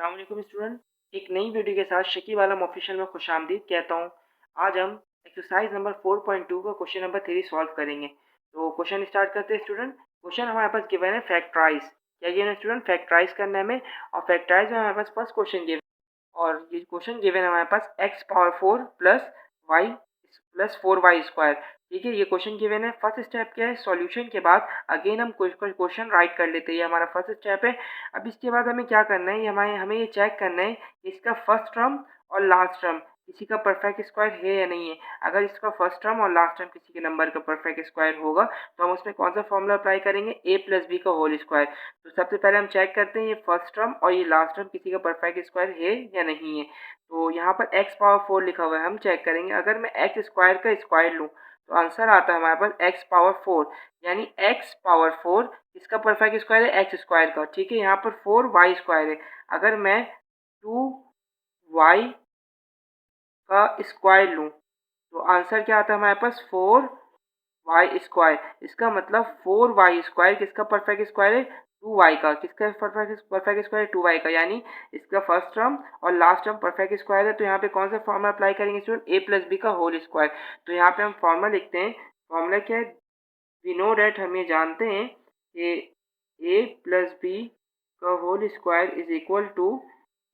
अस्सलाम वालेकुम स्टूडेंट। एक नई वीडियो के साथ शकीब आलम ऑफिशियल में खुशामदीद कहता हूँ। आज हम एक्सरसाइज नंबर 4.2 का क्वेश्चन नंबर 3 सॉल्व करेंगे। तो क्वेश्चन स्टार्ट करते हैं स्टूडेंट। क्वेश्चन हमारे पास गिवन है फैक्टराइज। क्या गिवन है स्टूडेंट? फैक्टराइज करना है हमें। और फैक्टराइज में हमारे पास फर्स्ट क्वेश्चन गिवन और ये क्वेश्चन गिवन है हमारे पास x power 4 plus y plus 4 y square. ठीक है, ये क्वेश्चन गिवन है। फर्स्ट स्टेप क्या है? सॉल्यूशन के बाद अगेन हम क्वेश्चन राइट कर लेते हैं। ये हमारा फर्स्ट स्टेप है। अब इसके बाद हमें क्या करना है? हमें ये चेक करना है कि इसका फर्स्ट टर्म और लास्ट टर्म किसी का परफेक्ट स्क्वायर है या नहीं है। अगर इसका फर्स्ट टर्म और लास्ट टर्म किसी के नंबर का परफेक्ट स्क्वायर होगा तो हम उसमें कौन सा फॉर्मूला अप्लाई करेंगे? ए प्लस बी का होल स्क्वायर। तो सबसे पहले हम चेक करते हैं ये फर्स्ट टर्म और ये लास्ट टर्म किसी का परफेक्ट स्क्वायर है या नहीं है। तो यहाँ पर एक्स पावर 4 लिखा हुआ है, हम चेक करेंगे। अगर मैं एक्स स्क्वायर का स्क्वायर लूँ तो आंसर आता है हमारे पास एक्स पावर 4, यानी एक्स पावर 4 इसका परफेक्ट स्क्वायर है एक्स स्क्वायर का। ठीक है, यहाँ पर 4 वाई स्क्वायर है। अगर मैं 2 वाई का स्क्वायर लूँ तो आंसर क्या आता है हमारे पास? 4 वाई स्क्वायर। इसका मतलब 4 वाई स्क्वायर किसका परफेक्ट स्क्वायर है? 2 वाई का। किसका परफेक्ट स्क्वायर है? 2 वाई का, यानी इसका फर्स्ट टर्म और लास्ट टर्म परफेक्ट स्क्वायर है। तो यहाँ पे कौन सा फॉर्मूला अप्लाई करेंगे स्टूडेंट? ए प्लस बी का होल स्क्वायर। तो यहाँ पे हम फॉर्मूला लिखते हैं। फॉर्मूला क्या है? वी नो डेट, हम ये जानते हैं कि ए प्लस बी का whole square is equal to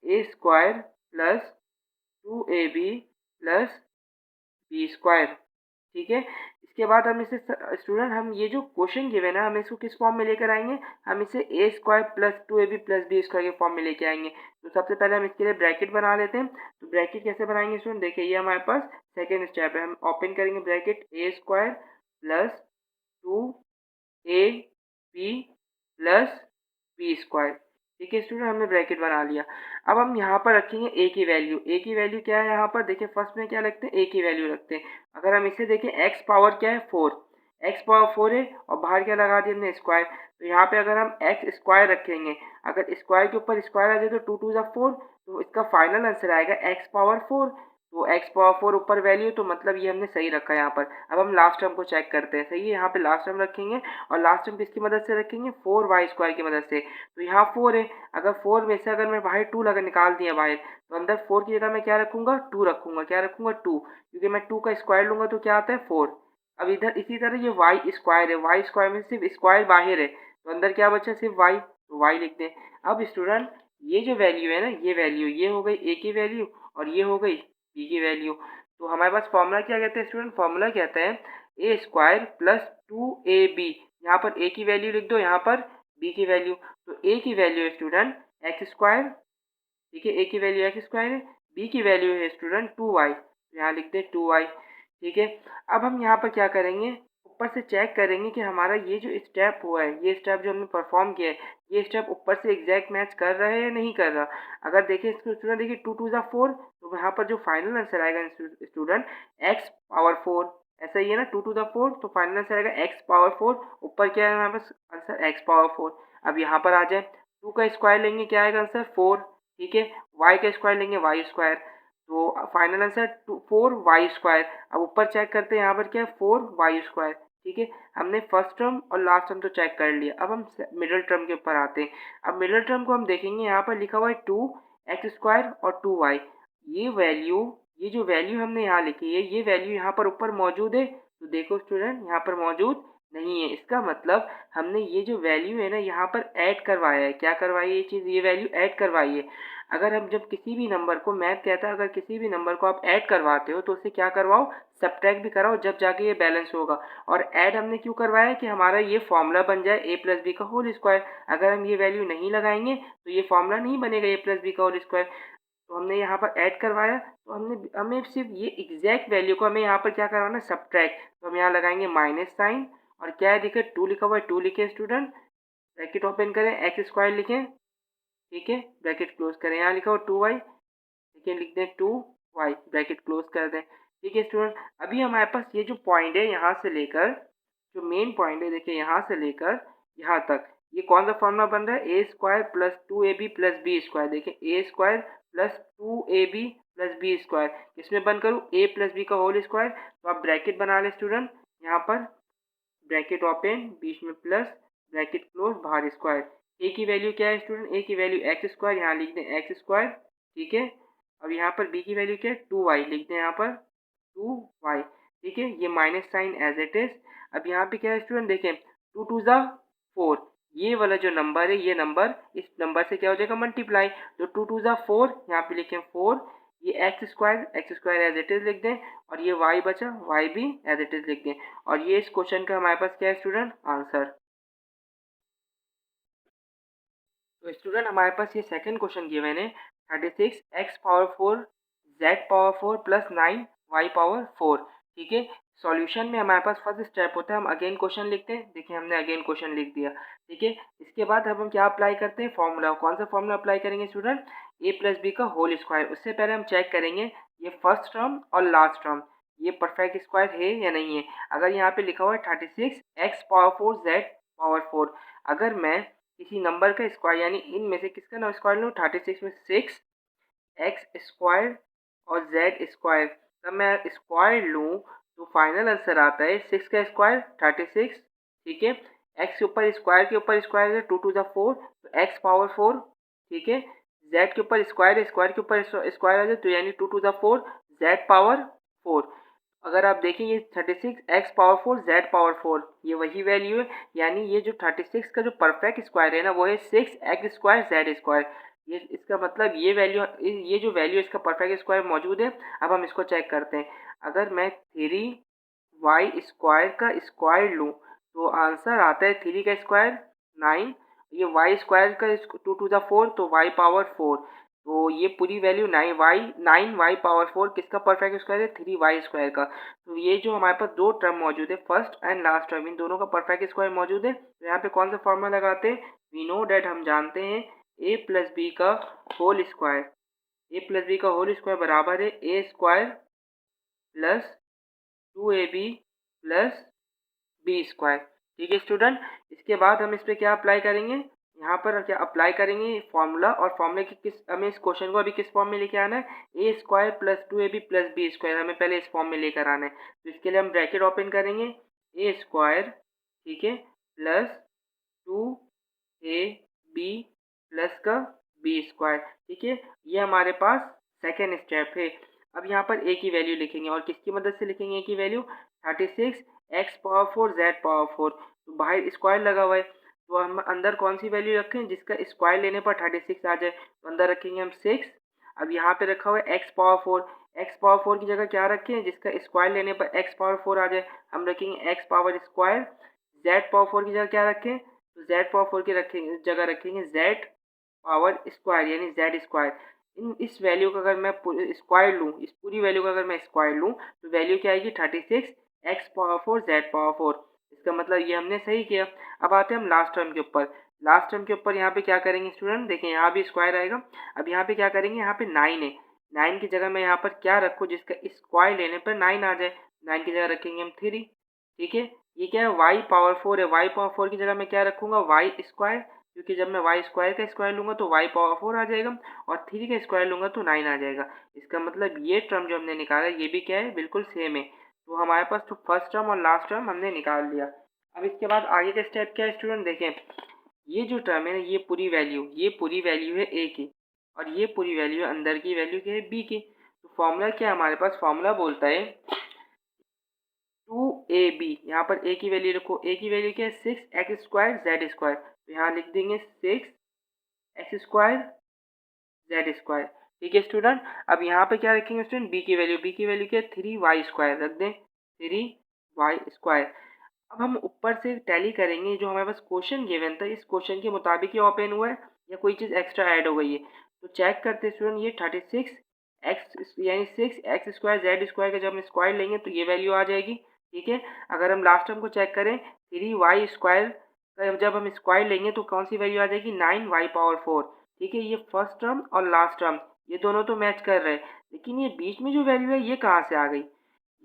A square plus 2ab plus B square. ठीक है, इसके बाद हम इसे स्टूडेंट हम ये जो क्वेश्चन गिवन है हम इसको किस फॉर्म में लेकर आएंगे? हम इसे a square plus 2ab plus B square के फॉर्म में लेके आएंगे। तो सबसे पहले हम इसके लिए ब्रैकेट बना लेते हैं। तो ब्रैकेट कैसे बनाएंगे स्टूडेंट? देखिए, ये हमारे पास सेकेंड स्टेप है। हम ओपन करेंगे bracket, a square plus 2ab plus B square. ठीक है स्टूडेंट, हमने ब्रैकेट बना लिया। अब हम यहाँ पर रखेंगे ए की वैल्यू। ए की वैल्यू क्या है यहाँ पर? देखिए, फर्स्ट में क्या रखते हैं? ए की वैल्यू रखते हैं। अगर हम इसे देखें, एक्स पावर क्या है? 4। एक्स पावर 4 है और बाहर क्या लगा दिया हमने? स्क्वायर। तो यहाँ पे अगर हम एक्स स्क्वायर रखेंगे, अगर स्क्वायर के ऊपर स्क्वायर आ जाए तो 2 2 जा 4, तो इसका फाइनल आंसर आएगा एक्स पावर 4। तो एक्स पावर 4 ऊपर वैल्यू, तो मतलब ये हमने सही रखा है यहाँ पर। अब हम लास्ट टर्म को चेक करते हैं। सही है, यहाँ पे लास्ट टर्म रखेंगे और लास्ट टर्म किसकी मदद से रखेंगे? 4 वाई स्क्वायर की मदद से। तो यहाँ 4 है, अगर 4 में से अगर मैं बाहर 2 लगा निकाल दिया बाहर, तो अंदर 4 की जगह मैं क्या रखूंगा? 2 रखूंगा। क्या रखूंगा? 2, क्योंकि मैं 2 का स्क्वायर लूंगा तो क्या आता है? 4। अब इधर इसी तरह ये वाई स्क्वायर है। वाई स्क्वायर में सिर्फ स्क्वायर बाहर है तो अंदर क्या बचा? सिर्फ वाई। तो वाई लिख दें। अब स्टूडेंट ये जो वैल्यू है ना, ये वैल्यू ये हो गई ए की वैल्यू और ये हो गई बी की वैल्यू। तो हमारे पास फॉर्मूला क्या कहते हैं स्टूडेंट? फॉर्मूला कहते हैं ए स्क्वायर प्लस 2ab। यहाँ पर ए की वैल्यू लिख दो, यहाँ पर बी की वैल्यू। तो ए की वैल्यू है स्टूडेंट एक्स स्क्वायर। ठीक है, ए की वैल्यू एक्स स्क्वायर है। बी की वैल्यू है स्टूडेंट 2y। यहाँ लिख दे 2y। ठीक है, अब हम यहाँ पर क्या करेंगे? ऊपर से चेक करेंगे कि हमारा ये जो स्टेप हुआ है, ये स्टेप जो हमने परफॉर्म किया है, ये स्टेप ऊपर से एग्जैक्ट मैच कर रहा है या नहीं कर रहा। अगर देखिए स्टूडेंट, देखिए 2 2 जा 4, तो यहाँ पर जो फाइनल आंसर आएगा स्टूडेंट एक्स पावर 4। ऐसा ही है ना, 2 2 जा 4, तो फाइनल आंसर आएगा एक्स पावर 4। ऊपर क्या है हमारे पास आंसर? X power 4। अब यहाँ पर आ जाए, 2 का स्क्वायर लेंगे, क्या आएगा आंसर? 4। ठीक है, वाई का स्क्वायर लेंगे, वाई स्क्वायर। तो फाइनल आंसर 4 वाई स्क्वायर। अब ऊपर चेक करते हैं, यहाँ पर क्या है? 4 वाई स्क्वायर। ठीक है, हमने फर्स्ट टर्म और लास्ट टर्म तो चेक कर लिया। अब हम मिडिल टर्म के ऊपर आते हैं। अब मिडिल टर्म को हम देखेंगे, यहाँ पर लिखा हुआ है 2 एक्स स्क्वायर और 2 वाई। ये वैल्यू, ये जो वैल्यू हमने यहाँ लिखी है, ये वैल्यू यहाँ पर ऊपर मौजूद है? तो देखो स्टूडेंट, यहाँ पर मौजूद नहीं है। इसका मतलब हमने ये जो वैल्यू है ना, यहाँ पर ऐड करवाया है। क्या करवाई है ये चीज़? ये वैल्यू ऐड करवाई है। अगर हम जब किसी भी नंबर को, मैथ कहता है अगर किसी भी नंबर को आप ऐड करवाते हो तो उससे क्या करवाओ? सब्ट्रैक्ट भी कराओ, जब जाके ये बैलेंस होगा। और ऐड हमने क्यों करवाया? कि हमारा ये फॉर्मूला बन जाए ए प्लस बी का होल स्क्वायर। अगर हम ये वैल्यू नहीं लगाएंगे तो ये फॉर्मूला नहीं बनेगा ए प्लस बी का होल स्क्वायर। तो हमने यहाँ पर ऐड करवाया, तो हमें सिर्फ ये एग्जैक्ट वैल्यू को हमें यहाँ पर क्या करवाना? सब्ट्रैक्ट। तो हम यहाँ लगाएंगे माइनस साइन और क्या है? देखिए 2 लिखा हुआ है, 2 लिखे स्टूडेंट, ब्रैकेट ओपन करें, एक्स स्क्वायर लिखें। ठीक है, ब्रैकेट क्लोज करें, यहाँ लिखा हुआ 2y। ठीक है, लिख दें 2y, ब्रैकेट क्लोज कर दें। ठीक है स्टूडेंट, अभी हमारे पास ये जो पॉइंट है, यहाँ से लेकर जो मेन पॉइंट है, देखिए यहाँ से लेकर यहाँ तक, ये कौन सा फॉर्मूला बन रहा है? A square plus 2ab plus B square. देखिए a square plus 2ab plus B square, इसमें बंद करूँ ए प्लस बी का होल स्क्वायर। तो आप ब्रैकेट बना लें स्टूडेंट, यहाँ पर ब्रैकेट ओपन, बीच में प्लस, ब्रैकेट क्लोज, बाहर स्क्वायर। ए की वैल्यू क्या है स्टूडेंट, ए की वैल्यू एक्स स्क्वायर, यहाँ लिख दें एक्स स्क्वायर, ठीक है। अब यहाँ पर बी की वैल्यू क्या है, 2y, लिख दें यहाँ पर 2y, ठीक है। ये minus sign as it is. अब यहाँ पे क्या है स्टूडेंट, देखें 2 टू ज़ा 4, ये वाला जो नंबर है, ये नंबर इस नंबर से क्या हो जाएगा, मल्टीप्लाई। तो 2 टू ज़ा 4, यहाँ पे लिखें 4, ये X square as it is लिख दें, और ये y बचा, y भी एज इट इज लिख दें। और ये इस क्वेश्चन का हमारे पास क्या है स्टूडेंट, आंसर। तो स्टूडेंट हमारे पास ये सेकंड क्वेश्चन गिवन है, 36 X power 4 Z power 4 plus 9 Y power 4, ठीक है। सॉल्यूशन में हमारे पास फर्स्ट स्टेप होता है, हम अगेन क्वेश्चन लिखते हैं। देखिए हमने अगेन क्वेश्चन लिख दिया, ठीक है। इसके बाद अब हम क्या अप्लाई करते हैं, फॉर्मूला। कौन सा फॉर्मूला अप्लाई करेंगे स्टूडेंट, ए प्लस बी का होल स्क्वायर। उससे पहले हम चेक करेंगे ये फर्स्ट टर्म और लास्ट टर्म ये परफेक्ट स्क्वायर है या नहीं है। अगर यहाँ पे लिखा हुआ है 36 एक्स पावर 4 जेड पावर 4, अगर मैं किसी नंबर का स्क्वायर यानी इनमें से किसका ना स्क्वायर लूँ, 36 में 6 एक्स स्क्वायर और जेड स्क्वायर का मैं स्क्वायर लूँ तो फाइनल आंसर आता है 6 का स्क्वायर 36, ठीक है। एक्स के ऊपर स्क्वायर है 2 टू द 4, तो एक्स पावर 4, ठीक है। जेड के ऊपर स्क्वायर है, स्क्वायर के ऊपर स्क्वायर आ जाए तो यानी 2 टू द 4 जेड पावर 4। अगर आप देखें ये 36 एक्स पावर 4 जेड पावर 4 ये वही वैल्यू है, यानी ये जो 36 का जो परफेक्ट स्क्वायर है ना वो है 6 एक्स स्क्वायर जेड स्क्वायर। ये इसका मतलब ये जो वैल्यू इसका परफेक्ट स्क्वायर मौजूद है। अब हम इसको चेक करते हैं। अगर मैं 3y स्क्वायर का स्क्वायर लूँ तो आंसर आता है 3 का स्क्वायर 9, ये y स्क्वायर का 2 टू द 4 तो y पावर 4, तो ये पूरी वैल्यू 9y पावर 4 किसका परफेक्ट स्क्वायर है, 3y स्क्वायर का। तो ये जो हमारे पास दो टर्म मौजूद है, फर्स्ट एंड लास्ट टर्म, इन दोनों का परफेक्ट स्क्वायर मौजूद है। तो यहाँ पे कौन सा फॉर्मूला लगाते हैं, वी नो डेट, हम जानते हैं ए प्लस बी का whole square, a plus B का होल स्क्वायर बराबर है a square plus 2ab plus B square, ठीक है स्टूडेंट। इसके बाद हम इस पर क्या अप्लाई करेंगे, यहाँ पर क्या अप्लाई करेंगे फॉर्मूला, और फॉर्मूले की किस हमें इस क्वेश्चन को अभी किस फॉर्म में लेके आना है, a square plus 2ab plus B square हमें पहले इस फॉर्म में लेकर आना है। तो इसके लिए हम ब्रैकेट ओपन करेंगे, ए स्क्वायर, ठीक है, प्लस 2ab प्लस का बी स्क्वायर, ठीक है। ये हमारे पास सेकेंड स्टेप है। अब यहाँ पर ए की वैल्यू लिखेंगे, और किसकी मदद से लिखेंगे ए की value, 36 X power 4 Z power 4, तो बाहर स्क्वायर लगा हुआ है तो हम अंदर कौन सी वैल्यू रखें जिसका स्क्वायर लेने पर 36 आ जाए, तो अंदर रखेंगे हम 6। अब यहाँ पे रखा हुआ है एक्स पावर 4, एक्स पावर 4 की जगह क्या रखें जिसका स्क्वायर लेने पर एक्स पावर 4 आ जाए, हम रखेंगे x power square. Z power 4 की जगह क्या रखें, तो जेड पावर 4 की जगह रखेंगे जेड पावर स्क्वायर यानी जेड स्क्वायर। इस वैल्यू का अगर मैं स्क्वायर लूँ, इस पूरी वैल्यू का अगर मैं स्क्वायर लूँ तो वैल्यू क्या आएगी, 36 एक्स पावर 4 जेड पावर 4। इसका मतलब ये हमने सही किया। अब आते हैं हम लास्ट टर्म के ऊपर। लास्ट टर्म के ऊपर यहाँ पे क्या करेंगे स्टूडेंट, देखें यहाँ भी स्क्वायर आएगा। अब यहाँ पे क्या करेंगे, यहाँ पे 9 है, 9 की जगह मैं यहाँ पर क्या रखूँ जिसका स्क्वायर लेने पर 9 आ जाए, 9 की जगह रखेंगे हम 3, ठीक है। ये क्या है, वाई पावर 4 है, वाई पावर 4 की जगह मैं क्या रखूँगा, वाई स्क्वायर, क्योंकि जब मैं वाई स्क्वायर का स्क्वायर लूँगा तो वाई पावर 4 आ जाएगा, और 3 का स्क्वायर लूँगा तो 9 आ जाएगा। इसका मतलब ये टर्म जो हमने निकाला ये भी क्या है, बिल्कुल सेम है। तो हमारे पास तो फर्स्ट टर्म और लास्ट टर्म हमने निकाल लिया। अब इसके बाद आगे का स्टेप क्या है स्टूडेंट, देखें ये जो टर्म है ना ये पूरी वैल्यू है ए की, और ये पूरी वैल्यू है अंदर की वैल्यू क्या है, बी की। तो फॉर्मूला क्या है हमारे पास, फॉर्मूला बोलता है 2ab, यहाँ पर ए की वैल्यू रखो, ए की वैल्यू क्या है 6 एक्स स्क्वायर जेड स्क्वायर, तो यहाँ लिख देंगे 6 एक्स स्क्वायर जेड स्क्वायर, ठीक है स्टूडेंट। अब यहाँ पे क्या रखेंगे स्टूडेंट, बी की वैल्यू क्या है 3y स्क्वायर, रख दें 3y स्क्वायर। अब हम ऊपर से टैली करेंगे, जो हमारे पास क्वेश्चन गिवन था इस क्वेश्चन के मुताबिक ये ओपन हुआ है या कोई चीज़ एक्स्ट्रा ऐड हो गई है। तो चेक करते हैं स्टूडेंट, ये 36 एक्स यानी 6 एक्स स्क्वायर जेड स्क्वायर का जब हम स्क्वायर लेंगे तो ये वैल्यू आ जाएगी, ठीक है। अगर हम लास्ट टर्म को चेक करें 3y स्क्वायर का जब हम स्क्वायर लेंगे तो कौन सी वैल्यू आ जाएगी, 9y पावर 4, ठीक है। ये फर्स्ट टर्म और लास्ट टर्म ये दोनों तो मैच कर रहे हैं, लेकिन ये बीच में जो वैल्यू है ये कहाँ से आ गई,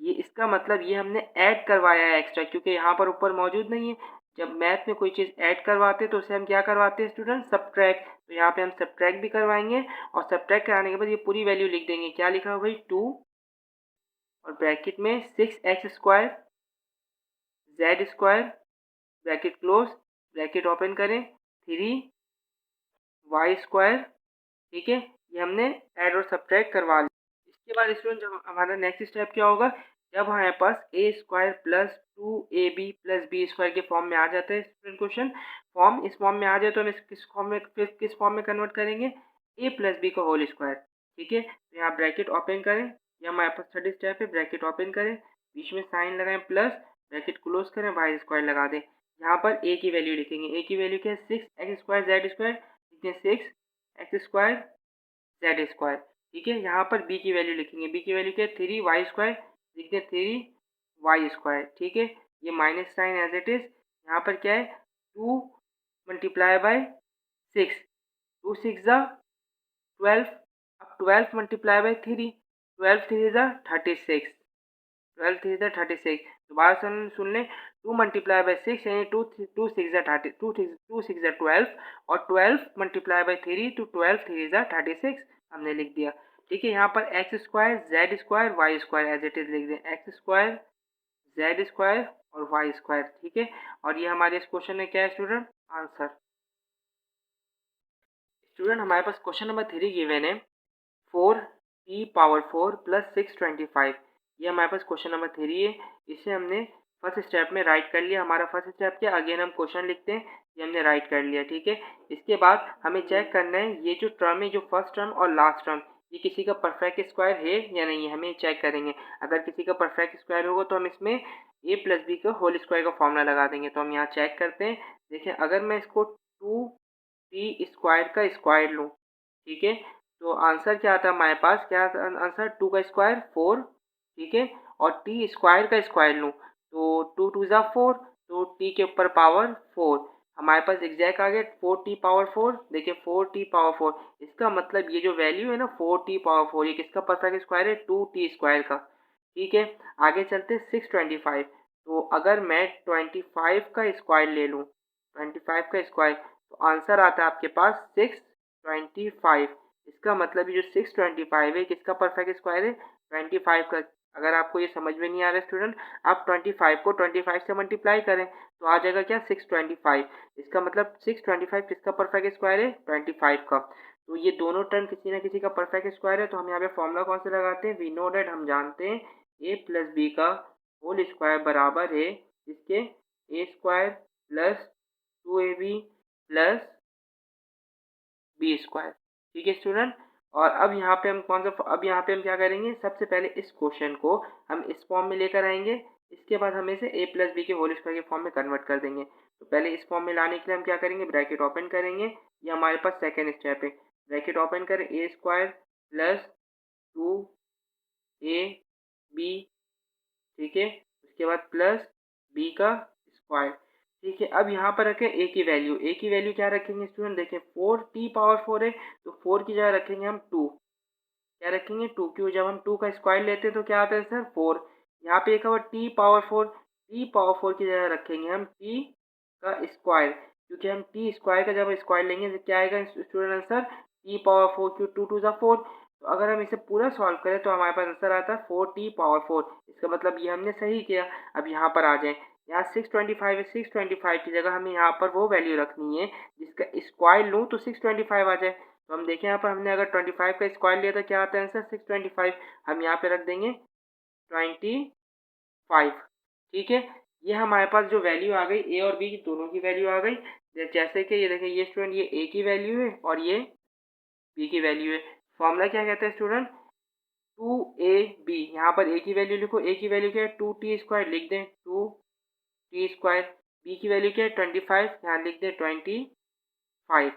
ये इसका मतलब ये हमने ऐड करवाया है एक्स्ट्रा, क्योंकि यहाँ पर ऊपर मौजूद नहीं है। जब मैथ में कोई चीज़ ऐड करवाते हैं तो उसे हम क्या करवाते हैं स्टूडेंट, सब्ट्रैक्ट। तो यहाँ पे हम सब्ट्रैक्ट भी करवाएंगे, और सब्ट्रैक्ट कराने के बाद ये पूरी वैल्यू लिख देंगे, क्या लिखा है भाई 2 और ब्रैकेट में 6 x square Z square bracket close bracket open करें 3 वाई स्क्वायर, ठीक है, ये हमने ऐड और सब्ट्रैक्ट करवा लिया। इसके बाद स्टूडेंट जब हमारा नेक्स्ट स्टेप क्या होगा, जब हमारे पास a square plus 2ab plus B square के फॉर्म में आ जाता है स्टूडेंट क्वेश्चन फॉर्म, इस फॉर्म में आ जाए तो हम इस किस फॉर्म में फिर किस फॉर्म में कन्वर्ट करेंगे, ए प्लस बी का होल स्क्वायर, ठीक है। तो यहाँ ब्रैकेट ओपन करें, ये हमारे पास थर्ड स्टेप है, ब्रैकेट ओपन करें, बीच में साइन लगाएं प्लस, ब्रैकेट क्लोज करें, वाई स्क्वायर लगा दें। यहाँ पर ए की वैल्यू लिखेंगे, ए की वैल्यू क्या है 6x² z² लिखते हैं 6x² z², ठीक है। यहाँ पर b की वैल्यू लिखेंगे, b की वैल्यू क्या है 3y² लिखते हैं 3y², ठीक है। ये minus sign as it is, यहाँ पर क्या है 2 मल्टीप्लाई बाय 6, 2 6 ज़ा 12, अब 12 मल्टीप्लाई बाय 3, 12 3 ज़ा 36, 12 3 ज़ा 36, दोबारा सुन लें, 2 मल्टीप्लाई बाय 6 यानी 2 2 6 ज़ा 30, 2 6 ज़ा 12 और 12 मल्टीप्लाई बाय 3 तो 12 3 ज़ा 36 हमने लिख दिया, ठीक है। यहाँ पर x² z² y² as it is लिख दें, x² z² और y², ठीक है। और ये हमारे इस क्वेश्चन में क्या है स्टूडेंट, आंसर। स्टूडेंट हमारे पास क्वेश्चन नंबर 3 गिवन है 4t⁴ प्लस 625, ये हमारे पास क्वेश्चन नंबर 3 है। इसे हमने फर्स्ट स्टेप में राइट कर लिया, हमारा फर्स्ट स्टेप क्या, अगेन हम क्वेश्चन लिखते हैं, ये हमने राइट कर लिया, ठीक है। इसके बाद हमें चेक करना है ये जो टर्म है, जो फर्स्ट टर्म और लास्ट टर्म, ये किसी का परफेक्ट स्क्वायर है या नहीं है, हमें चेक करेंगे। अगर किसी का परफेक्ट स्क्वायर होगा तो हम इसमें a प्लस बी का होल स्क्वायर का फॉर्मूला लगा देंगे। तो हम यहाँ चेक करते हैं, देखिए अगर मैं इसको 2t² का स्क्वायर लूँ, ठीक है, तो आंसर क्या आता है हमारे पास, क्या आंसर 2 का स्क्वायर 4, ठीक है, और t² का स्क्वायर लूँ तो 2 2 ज़ा 4, तो t के ऊपर पावर 4, हमारे पास एग्जैक्ट आ गया 4t⁴, देखिए 4t⁴, इसका मतलब ये जो वैल्यू है ना 4t⁴, ये किसका परफेक्ट स्क्वायर है, 2t² का, ठीक है। आगे चलते 625, तो अगर मैं 25 का स्क्वायर ले लूँ, 25 का स्क्वायर, तो आंसर आता है आपके पास 625, इसका मतलब ये जो 625 है किसका परफेक्ट स्क्वायर है, 25 का। अगर आपको ये समझ में नहीं आ रहा है स्टूडेंट, आप 25 को 25 से मल्टीप्लाई करें तो आ जाएगा क्या 625, इसका मतलब 625 किसका परफेक्ट स्क्वायर है, 25 का। तो ये दोनों टर्म किसी ना किसी का परफेक्ट स्क्वायर है, तो हम यहाँ पे फॉर्मूला कौन से लगाते हैं, वी नो डेट, हम जानते हैं a प्लस बी का होल स्क्वायर बराबर है इसके a² plus 2ab plus b², ठीक है स्टूडेंट। और अब यहाँ पे हम अब यहाँ पे हम क्या करेंगे, सबसे पहले इस क्वेश्चन को हम इस फॉर्म में लेकर आएंगे, इसके बाद हम इसे a प्लस बी के होल स्क्वायर के फॉर्म में कन्वर्ट कर देंगे। तो पहले इस फॉर्म में लाने के लिए हम क्या करेंगे, ब्रैकेट ओपन करेंगे, ये हमारे पास सेकेंड स्टेप है, ब्रैकेट ओपन करें, a² प्लस 2ab, ठीक है, उसके बाद प्लस b का स्क्वायर, ठीक है। अब यहाँ पर रखें a की वैल्यू क्या रखेंगे स्टूडेंट, देखें 4t⁴ है तो 4 की जगह रखेंगे हम 2, क्या रखेंगे 2, क्यों, जब हम 2 का स्क्वायर लेते हैं तो क्या आता है सर 4, यहाँ पे एक और t⁴ की जगह रखेंगे हम t का स्क्वायर, क्योंकि हम t² का जब स्क्वायर लेंगे तो क्या आएगा स्टूडेंट आंसर t⁴, क्यों 2 2 ज़ा 4, तो अगर हम इसे पूरा सॉल्व करें तो हमारे पास आंसर आता है 4t⁴, इसका मतलब ये हमने सही किया। अब यहाँ पर आ जाए, यहाँ 625 है, 625 की जगह हमें यहाँ पर वो वैल्यू रखनी है जिसका स्क्वायर लूँ तो 625 आ जाए। तो हम देखें यहाँ पर हमने अगर 25 का स्क्वायर लिया तो क्या आता है आंसर 625, हम यहाँ पे रख देंगे 25, ठीक है। ये हमारे पास जो वैल्यू आ गई ए और बी की दोनों की वैल्यू आ गई, जैसे कि ये देखें, ये स्टूडेंट ये ए की वैल्यू है और ये बी की वैल्यू है। फॉर्मूला क्या कहता है स्टूडेंट, 2ab, यहाँ पर ए की वैल्यू लिखो, ए की वैल्यू क्या है 2t² लिख दें 2t², बी की वैल्यू क्या है 25, यहाँ लिख दें 25।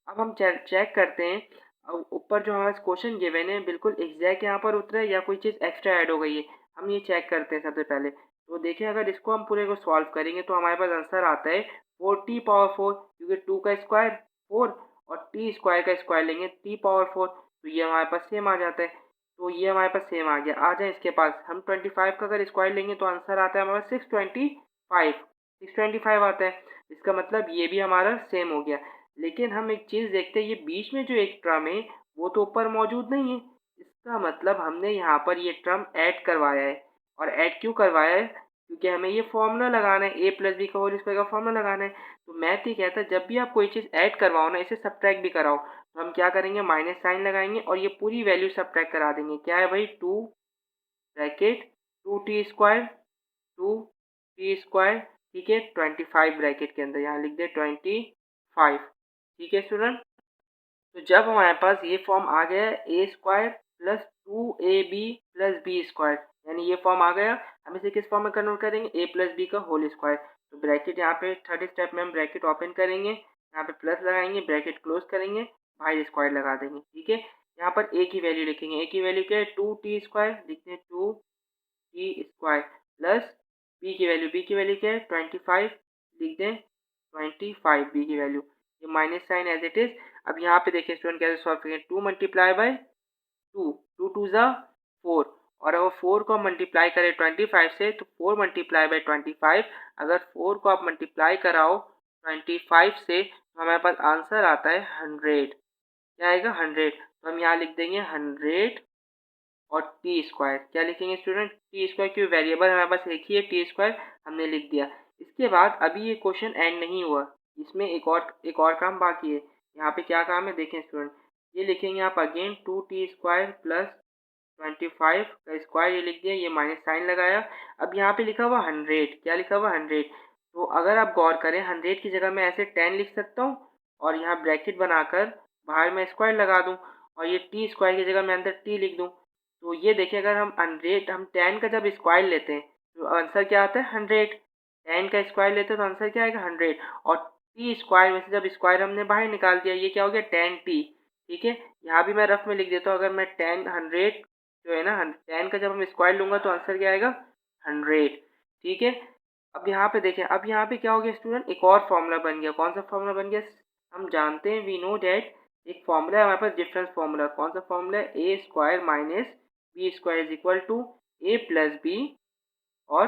अब हम चेक करते हैं, अब ऊपर जो हमारे क्वेश्चन गिवन है बिल्कुल एग्जैक्ट यहाँ पर उतरा है या कोई चीज़ एक्स्ट्रा ऐड हो गई है, हम ये चेक करते हैं सबसे पहले। तो देखिए अगर इसको हम पूरे को सॉल्व करेंगे तो हमारे पास आंसर आता है 4t⁴, क्योंकि 2 का स्क्वायर 4 और t² का स्क्वायर लेंगे t⁴, तो ये हमारे पास सेम आ जाता है, तो ये हमारे पास सेम आ गया। आ जाए इसके पास, हम 25 का अगर स्क्वायर लेंगे तो आंसर आता है हमारे 625 आता है, इसका मतलब ये भी हमारा सेम हो गया। लेकिन हम एक चीज़ देखते हैं, ये बीच में जो एक टर्म है वो तो ऊपर मौजूद नहीं है, इसका मतलब हमने यहाँ पर ये टर्म ऐड करवाया है। और ऐड क्यों करवाया है, क्योंकि हमें ये फॉर्मूला लगाना है, ए प्लस बी का होल स्क्वायर का फॉर्मूला लगाना है। तो मैथ ही कहता है जब भी आप कोई चीज़ ऐड करवाओ ना, इसे सब्ट्रैक्ट भी कराओ, तो हम क्या करेंगे, माइनस साइन लगाएंगे और ये पूरी वैल्यू सब्ट्रैक्ट करा देंगे। क्या है भाई, 2 ब्रैकेट 2t² 2t², ठीक है, 25 ब्रैकेट के अंदर यहाँ लिख दे 25। ठीक है स्टूडेंट, तो जब हमारे पास ये फॉर्म आ गया a² plus 2ab plus b², यानी ये फॉर्म आ गया, हम इसे किस फॉर्म में कन्वर्ट करेंगे, a प्लस बी का होल स्क्वायर। तो ब्रैकेट यहाँ पे थर्ड स्टेप में हम ब्रैकेट ओपन करेंगे, यहाँ पे प्लस लगाएंगे, ब्रैकेट क्लोज करेंगे, बाहर स्क्वायर लगा देंगे। ठीक है, यहाँ पर a की वैल्यू लिखेंगे, a की वैल्यू क्या है, 2t² लिखते हैं, 2t² प्लस b की वैल्यू क्या है, 25 लिख दें, 25 b की वैल्यू, ये minus sign as it is. अब यहाँ पे देखिए स्टूडेंट कैसे सॉल्व करेंगे, 2 मल्टीप्लाई बाय 2, 2 टू ज़ा 4, और अगर 4 को हम मल्टीप्लाई करें 25 से तो 4 मल्टीप्लाई बाय 25, अगर 4 को आप मल्टीप्लाई कराओ 25 से तो हमारे पास आंसर आता है 100। क्या आएगा, 100। तो हम यहाँ लिख देंगे 100 और t², क्या लिखेंगे स्टूडेंट, t², क्योंकि वेरिएबल हमारे पास एक ही है, t² हमने लिख दिया। इसके बाद अभी ये क्वेश्चन एंड नहीं हुआ, इसमें एक और काम बाकी है। यहाँ पे क्या काम है देखें स्टूडेंट, ये लिखेंगे आप अगेन 2t² प्लस 25 का स्क्वायर, ये लिख दिया, ये माइनस साइन लगाया। अब यहाँ पे लिखा हुआ 100, क्या लिखा हुआ 100, तो अगर आप गौर करें 100 की जगह मैं ऐसे 10 लिख सकता हूँ और यहाँ ब्रैकेट बनाकर बाहर में स्क्वायर लगा दूँ, और ये t² की जगह मैं अंदर t लिख दूँ। तो ये देखिए, अगर हम 10 का जब स्क्वायर लेते हैं तो आंसर क्या आता है, 100। 10 का स्क्वायर लेते हैं तो आंसर क्या आएगा, 100। और t² में से जब स्क्वायर हमने बाहर निकाल दिया, ये क्या हो गया, 10t। ठीक है, यहाँ भी मैं रफ में लिख देता हूँ, अगर मैं 100 जो है ना, 10 का जब हम स्क्वायर लूँगा तो आंसर क्या आएगा, 100। ठीक है, अब यहाँ पे देखें, अब यहाँ पे क्या हो गया स्टूडेंट, एक और फॉर्मूला बन गया। कौन सा फॉर्मूला बन गया, हम जानते हैं, वी नो डैट एक फॉर्मूला है हमारे पास, डिफरेंस फॉर्मूला। कौन सा फॉर्मूला है, a² minus b² is equal to a plus B और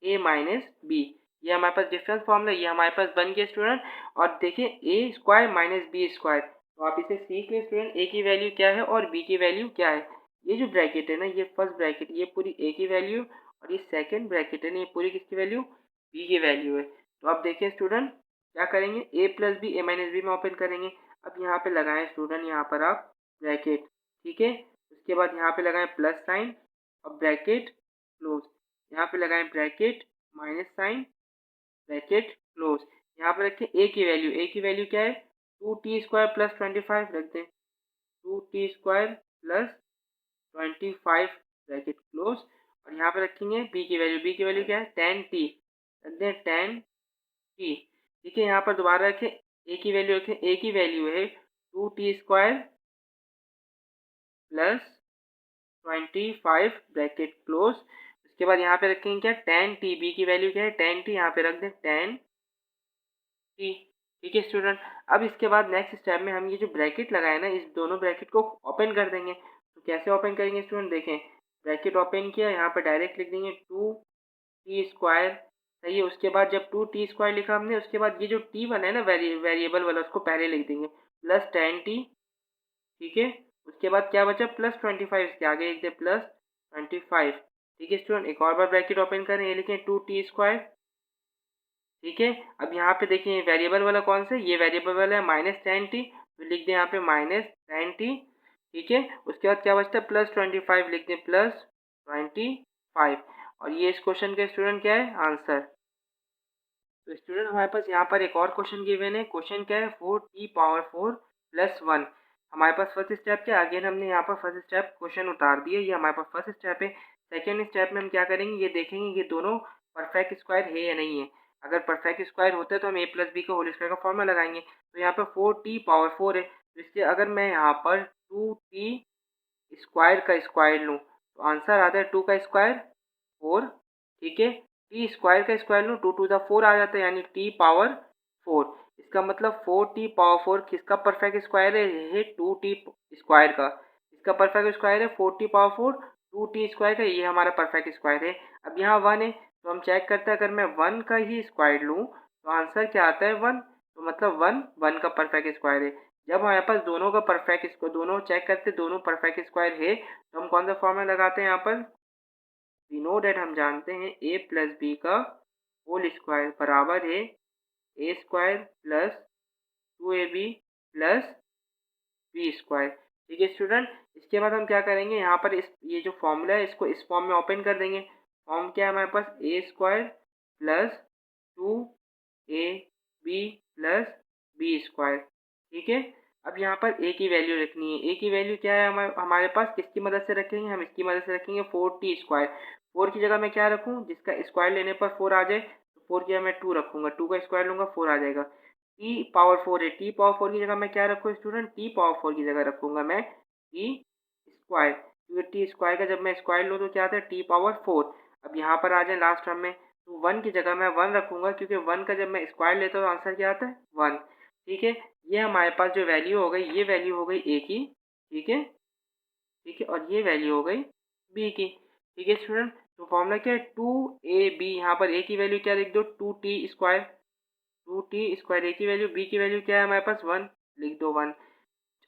a माइनस बी। ये हमारे पास डिफरेंस फॉर्मूला, ये हमारे पास बन गया स्टूडेंट। और देखिए a² माइनस b², तो आप इसे सीख लें स्टूडेंट, a की वैल्यू क्या है और b की वैल्यू क्या है। ये जो ब्रैकेट है ना, ये फर्स्ट ब्रैकेट, ये पूरी a की वैल्यू, और ये सेकंड ब्रैकेट है ना, ये पूरी किसकी वैल्यू, b की वैल्यू है। तो अब देखिए स्टूडेंट क्या करेंगे, a plus B a minus B में ओपन करेंगे। अब यहाँ पे लगाएं स्टूडेंट, यहाँ पर आप ब्रैकेट, ठीक है, उसके बाद यहाँ पे लगाएं प्लस साइन और ब्रैकेट क्लोज, यहाँ पे लगाएं bracket minus sign bracket close. यहाँ पे रखें a की वैल्यू क्या है, 2t² प्लस 25 रख दें, 2t² प्लस 25 ब्रैकेट क्लोज। और यहाँ पे रखेंगे b की वैल्यू क्या है, 10t रख दें, 10t। ठीक है, यहाँ पर दोबारा रखें a की वैल्यू, रखें a की वैल्यू है 2t² प्लस 25 ब्रैकेट क्लोज। उसके बाद यहाँ पे रखेंगे क्या, 10t, b की वैल्यू क्या है, 10t, यहाँ पे रख दें 10t। ठीक है स्टूडेंट, अब इसके बाद नेक्स्ट स्टेप में हम ये जो ब्रैकेट लगाए ना, इस दोनों ब्रैकेट को ओपन कर देंगे। तो कैसे ओपन करेंगे स्टूडेंट, देखें, ब्रैकेट ओपन किया, यहाँ पर डायरेक्ट लिख देंगे 2t², सही है। उसके बाद जब 2t² लिखा हमने, उसके बाद ये जो t बना है ना, वेरिएबल वाला, उसको पहले लिख देंगे प्लस 10t। ठीक है, उसके बाद क्या बचा, प्लस 25, इसके आगे लिख दे प्लस 25। ठीक है स्टूडेंट, एक और बार ब्रैकेट ओपन करें, ये लिखें 2t²। ठीक है, अब यहाँ पे देखिए वेरिएबल वाला कौन सा है, ये वेरिएबल वाला है -10t, तो लिख दें यहाँ पे -10t। ठीक है, उसके बाद क्या बचता है, प्लस 25, लिख दें प्लस 25। और ये इस क्वेश्चन का स्टूडेंट क्या है, आंसर। तो स्टूडेंट हमारे पास यहाँ पर एक और क्वेश्चन गिवन है। क्वेश्चन क्या है, 4t⁴ प्लस 1। हमारे पास फर्स्ट स्टेप क्या, अगेन हमने यहाँ पर फर्स्ट स्टेप क्वेश्चन उतार दिया, ये हमारे पास फर्स्ट स्टेप है। सेकेंड स्टेप में हम क्या करेंगे, ये देखेंगे ये दोनों परफेक्ट स्क्वायर है या नहीं है। अगर परफेक्ट स्क्वायर होता है तो हम a प्लस बी का होल स्क्वायर का फॉर्मूला लगाएंगे। तो यहाँ पर 4t⁴ है, तो इसलिए अगर मैं यहाँ पर 2t² का स्क्वायर लूँ तो आंसर आता है 2 का स्क्वायर 4। ठीक है, t² का स्क्वायर लूँ 2 टू द 4 आ जाता है, यानी t⁴। इसका मतलब 4t⁴ किसका परफेक्ट स्क्वायर है, ये है 2t² का। इसका परफेक्ट स्क्वायर है 4t⁴, 2t² का, ये हमारा परफेक्ट स्क्वायर है। अब यहाँ 1 है, तो हम चेक करते हैं, अगर मैं 1 का ही स्क्वायर लूँ तो आंसर क्या आता है, 1। तो मतलब 1 का परफेक्ट स्क्वायर है। जब हमारे पास दोनों का परफेक्ट स्क्वायर, दोनों चेक करते दोनों परफेक्ट स्क्वायर है, तो हम कौन सा फॉर्मूला लगाते हैं यहाँ पर, वी नो डैट हम जानते हैं ए प्लस बी का होल स्क्वायर बराबर है a square plus 2ab plus B square. ठीक है स्टूडेंट, इसके बाद हम क्या करेंगे, यहाँ पर इस ये जो फॉर्मूला है इसको इस फॉर्म में ओपन कर देंगे। फॉर्म क्या है हमारे पास, a square plus 2ab plus B square. ठीक है, अब यहाँ पर ए की वैल्यू रखनी है। ए की वैल्यू क्या है हमारे पास, किसकी मदद से रखेंगे, हम इसकी मदद से रखेंगे 4t स्क्वायर। 4 की जगह मैं क्या रखूँ, जिसका स्क्वायर लेने पर 4 आ जाए, तो 4 की जगह मैं 2 रखूँगा, 2 का स्क्वायर लूँगा 4 आ जाएगा। टी पावर 4 है, टी पावर 4 की जगह मैं क्या रखूँ स्टूडेंट, टी पावर 4 की जगह रखूँगा मैं टी स्क्वायर, क्योंकि टी स्क्वायर का जब मैं स्क्वायर लूँ तो क्या आता है टी पावर 4। अब यहाँ पर आ जाए लास्ट टर्म में, तो 1 की जगह मैं 1 रखूँगा, क्योंकि 1 का जब मैं स्क्वायर लेता हूँ तो आंसर क्या आता है 1। ठीक है, ये हमारे पास जो वैल्यू हो गई, ये वैल्यू हो गई ए की। ठीक है, ठीक है, और ये वैल्यू हो गई बी की। ठीक है स्टूडेंट, तो फॉर्मूला क्या है, 2ab, यहाँ पर ए की वैल्यू क्या लिख दो, 2t स्क्वायर, 2t स्क्वायर। ए की वैल्यू, बी की वैल्यू क्या है हमारे पास 1, लिख दो 1।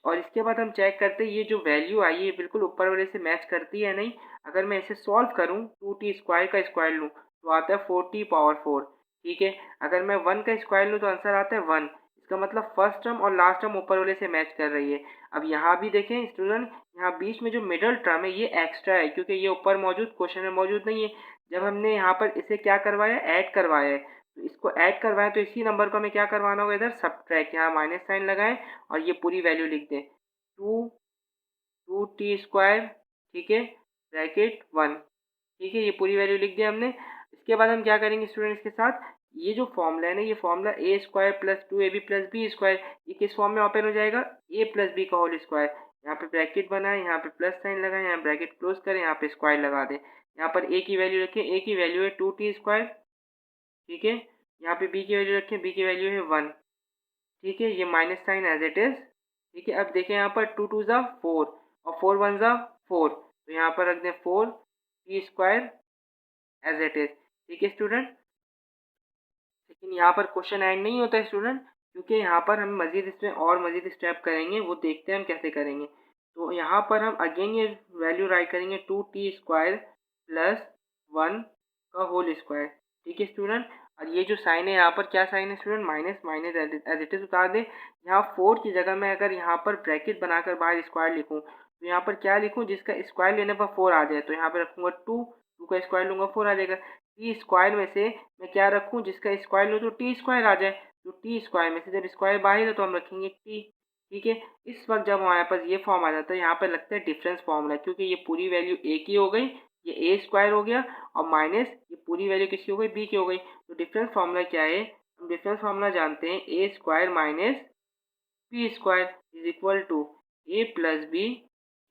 और इसके बाद हम चेक करते हैं ये जो वैल्यू आई है बिल्कुल ऊपर वाले से मैच करती है या नहीं। अगर मैं इसे सॉल्व करूँ, 2t स्क्वायर का स्क्वायर लूँ तो आता है 4t पावर 4। ठीक है, अगर मैं 1 का स्क्वायर लूँ तो आंसर आता है 1। इसका मतलब फर्स्ट टर्म और लास्ट टर्म ऊपर वाले से मैच कर रही है। अब यहाँ भी देखें स्टूडेंट, यहाँ बीच में जो मिडल टर्म है ये एक्स्ट्रा है, क्योंकि ये ऊपर मौजूद क्वेश्चन में मौजूद नहीं है। जब हमने यहाँ पर इसे क्या करवाया, ऐड करवाया है, तो इसको ऐड करवाएं तो इसी नंबर को हमें क्या करवाना होगा, इधर सब्ट्रैक्ट, यहाँ माइनस साइन लगाएं और ये पूरी वैल्यू लिख दें, 2t स्क्वायर। ठीक है, ब्रैकेट 1। ठीक है, ये पूरी वैल्यू लिख दी हमने। इसके बाद हम क्या करेंगे स्टूडेंट, इसके साथ ये जो फॉर्मूला है ना, ये formula a square plus 2ab plus B square, ये किस फॉर्म में ओपन हो जाएगा, ए प्लस बी का होल स्क्वायर। यहाँ पे ब्रैकेट बनाए, यहाँ पे प्लस साइन लगाए, यहाँ ब्रैकेट क्लोज करें, यहाँ पे स्क्वायर लगा दें। यहाँ पर ए की वैल्यू रखें, ए की वैल्यू है 2t स्क्वायर। ठीक है, यहाँ पे बी की वैल्यू रखें, बी की वैल्यू है 1। ठीक है, ये minus sign as it is. ठीक है, अब देखें यहाँ पर 2 2 ज़ा 4 और 4 1 ज़ा 4, तो यहाँ पर रख दें 4t square as it is. ठीक है स्टूडेंट, लेकिन यहाँ पर क्वेश्चन एंड नहीं होता है स्टूडेंट, क्योंकि यहाँ पर हम मज़ीद इसमें और मज़ीद स्टेप करेंगे, वो देखते हैं हम कैसे करेंगे। तो यहाँ पर हम अगेन ये वैल्यू राइट करेंगे 2t स्क्वायर प्लस 1 का होल स्क्वायर। ठीक है स्टूडेंट, और ये जो साइन है यहाँ पर क्या साइन है student, minus minus as it is उतार दें। यहाँ 4 की जगह मैं अगर यहाँ पर ब्रैकेट बनाकर बाहर स्क्वायर लिखूँ, तो यहाँ पर क्या लिखूँ, जिसका स्क्वायर लेने पर 4 आ जाए, तो यहाँ पर रखूँगा 2, 2 का स्क्वायर लूँगा 4 आ जाएगा। टी स्क्वायर में से मैं क्या रखूँ, जिसका स्क्वायर लूँ तो टी स्क्वायर आ जाए, तो टी स्क्वायर में से जब स्क्वायर बाहर है तो हम रखेंगे टी। ठीक है, इस वक्त जब हमारे पास ये फॉर्म आ जाता है, यहाँ पर लगता है डिफरेंस फॉर्मूला, क्योंकि ये पूरी वैल्यू ए की हो गई, ये ए स्क्वायर हो गया, और माइनस ये पूरी वैल्यू किसकी हो गई, बी की हो गई। तो डिफरेंस फार्मूला क्या है, हम डिफरेंस फार्मूला जानते हैं, a square minus b square is equal to a plus b.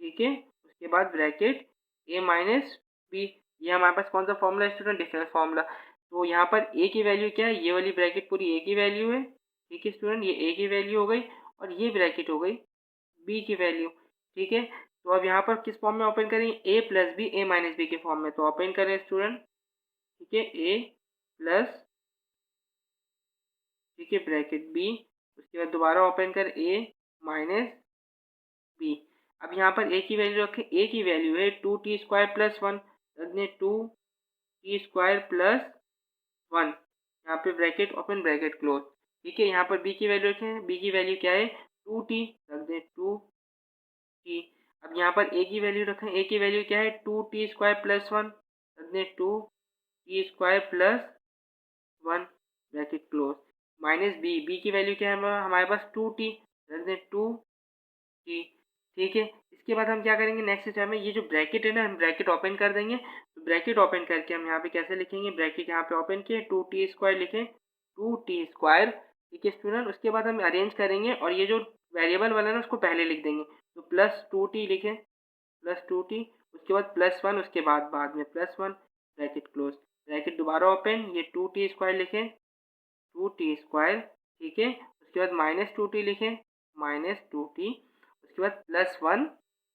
ठीक है, उसके बाद ब्रैकेट ए माइनस बी। ये हमारे पास कौन सा फॉर्मूला है स्टूडेंट, डिफरेंस फार्मूला। तो यहाँ पर ए की वैल्यू क्या है, ये वाली ब्रैकेट पूरी ए की वैल्यू है। ठीक है स्टूडेंट, ये ए की वैल्यू हो गई, और ये ब्रैकेट हो गई बी की वैल्यू। ठीक है, तो अब यहाँ पर किस फॉर्म में ओपन करेंगे, ए प्लस बी ए माइनस बी के फॉर्म में, तो ओपन करें स्टूडेंट। ठीक है, ए प्लस, ठीक है, ब्रैकेट बी, उसके बाद दोबारा ओपन कर ए माइनस बी। अब यहाँ पर ए की वैल्यू रखें, ए की वैल्यू है 2t स्क्वायर प्लस 1, रख दें 2t स्क्वायर प्लस 1, यहाँ पे ब्रैकेट ओपन ब्रैकेट क्लोज। ठीक है, यहाँ पर बी की वैल्यू रखें, बी की वैल्यू क्या है 2t, रख दें 2t। अब यहाँ पर ए की वैल्यू रखें, ए की वैल्यू क्या है 2t स्क्वायर प्लस 1, रख दें 2t square plus 1, bracket close, minus B, B की वैल्यू क्या है हमारे पास 2t, रख दें 2t। ठीक है, इसके बाद हम क्या करेंगे नेक्स्ट स्टेप में, ये जो ब्रैकेट है ना, हम ब्रैकेट ओपन कर देंगे। तो ब्रैकेट ओपन करके हम यहाँ पे कैसे लिखेंगे, ब्रैकेट यहाँ पे ओपन किए, 2t स्क्वायर लिखें, 2t स्क्वायर। ठीक है स्टूडेंट, उसके बाद हम अरेंज करेंगे और ये जो वेरिएबल वाला है ना उसको पहले लिख देंगे, तो प्लस 2t लिखें, प्लस 2t, उसके बाद प्लस 1, उसके बाद में प्लस 1, ब्रैकेट क्लोज, ब्रैकेट दोबारा ओपन, ये 2t स्क्वायर लिखें, 2t स्क्वायर। ठीक है, उसके बाद माइनस 2t लिखें, माइनस 2t, उसके बाद प्लस 1